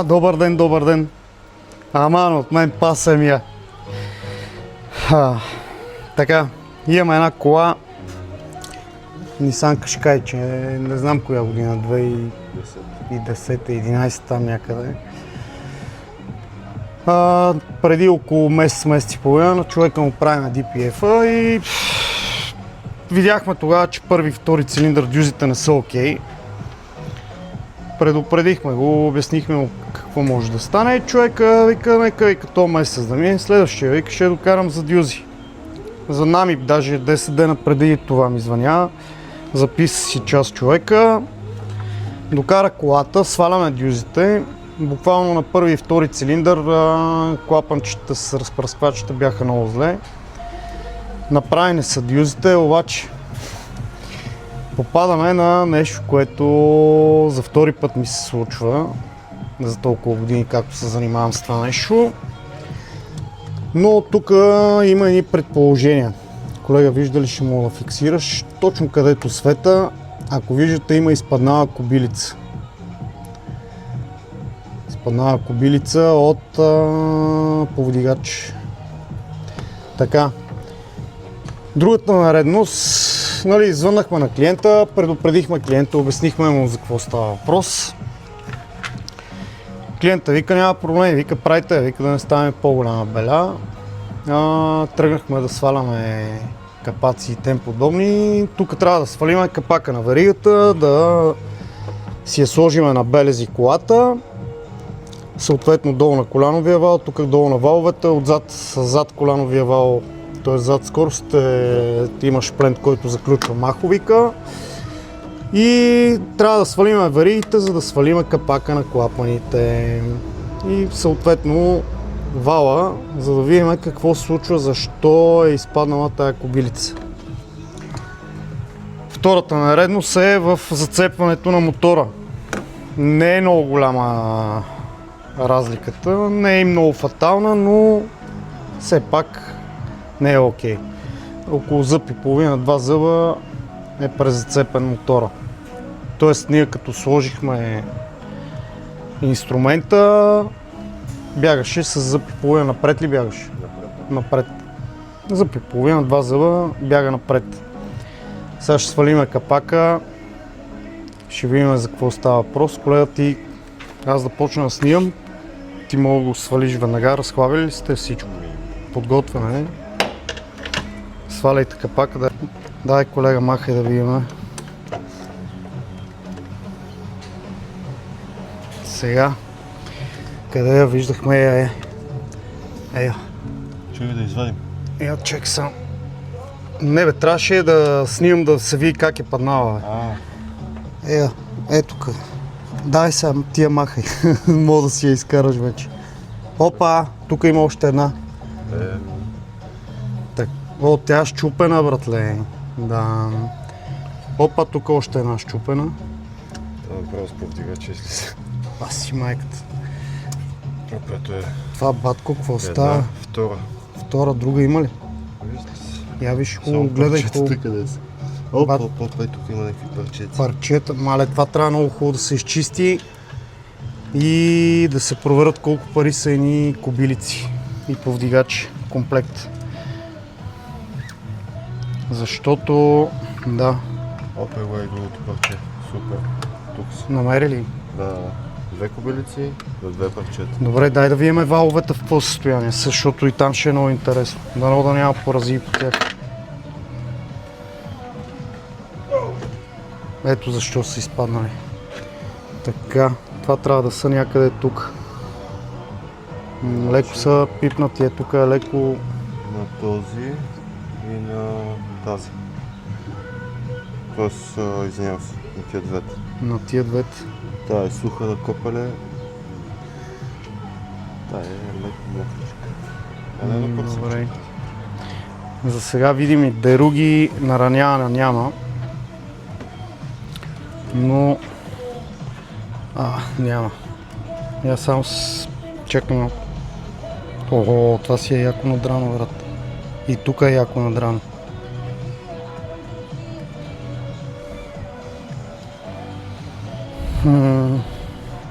Добър ден, добър ден. Аман, от мен паса ми я. Така, имаме една кола. Nissan Qashqai, че не знам коя година, 2010-2011 там някъде. Преди около месец и половина човека му прави на DPF-а и видяхме тогава, че първи и втори цилиндър дюзите не са окей. Предупредихме го, обяснихме му какво може да стане и човека вика, нека то месец да мине, следващия вика ще докарам за дюзи. За нами даже 10 дена преди това ми звъня, записа си част човека, докара колата, сваляме дюзите, буквално на първи и втори цилиндър клапанчета с разпръсквачите бяха много зле. Направени са дюзите, обаче попадаме на нещо, което за втори път ми се случва, за толкова години както се занимавам с това нещо. Но тук има едни предположения. Колега, вижда ли, ще мога да фиксираш точно където света, ако виждате, има изпаднала кобилица. Изпаднала кобилица от повдигач. Така. Другата наредност, звъннахме на клиента, предупредихме клиента, обяснихме му за какво става въпрос. Клиента вика, няма проблем, вика, правите, вика да не ставаме по-голяма беля. Тръгнахме да сваляме капаци и тем подобни. Тук трябва да свалиме капака на веригата, да си я сложиме на белези колата. Съответно долу на колановия вал, тук долу на валовете, зад колановия вал, т.е. зад скорост имаш плент, който заключва маховика. И трябва да свалиме веригите, за да свалиме капака на клапаните. И съответно вала, за да видим какво се случва, защо е изпаднала тая кобилица. Втората наредност е в зацепването на мотора. Не е много голяма разликата, не е много фатална, но все пак не е окей. Около зъб и половина, 2 зъба е презацепен мотора. Тоест ние като сложихме инструмента, бягаше с зъб и половина. Напред ли бягаше? Напред. Зъб и половина, 2 зъба, бяга напред. Сега ще свалиме капака, ще видим за какво става въпрос. Колега, аз да почна да снимам, ти мога да го свалиш веднага, разхлабили ли сте всичко? Подготвяне. Сваляйте капака, дай колега, махай да видим. Сега, къде я виждахме я е. Чуй да извадим. Чек сам. Не бе, трябваше да снимам да се види как е паднала. Ето тук. Дай сега, ти я махай. Мога да си я изкараш вече. Опа, тук има още една. Тя е щупена, братле. Да. Опа, тук още една щупена. Това е право с повдигача излиза. Аз си майката. Това батко, какво става? Втора, друга има ли? Я виж хубаво, гледай хубаво. Опа, тук има някакви парчета. Парчета, мале, това трябва много хубаво да се изчисти и да се проверят колко пари са едни кобилици и повдигачи, комплект. Защото, да. Опа, е другото парче. Супер. Тук си. Намери ли? Да. 2 кобилици за 2 парчета. Добре, дай да видим валовете в какво състояние, защото и там ще е много интересно. Дано да няма поразии по тях. Ето защо са изпаднали. Така, това трябва да са някъде тук. Леко са пипнати, тук е леко... На този и на тази. Тоест, извинявам се, на тия двете. На тия двете. Тая е суха на копеле. Тая е леко мокричка. Добре. За сега видим и деруги, нараняване няма. Но... няма. Я само чекам. Ого, това си е яко надрано, брат. И тук е яко надрано.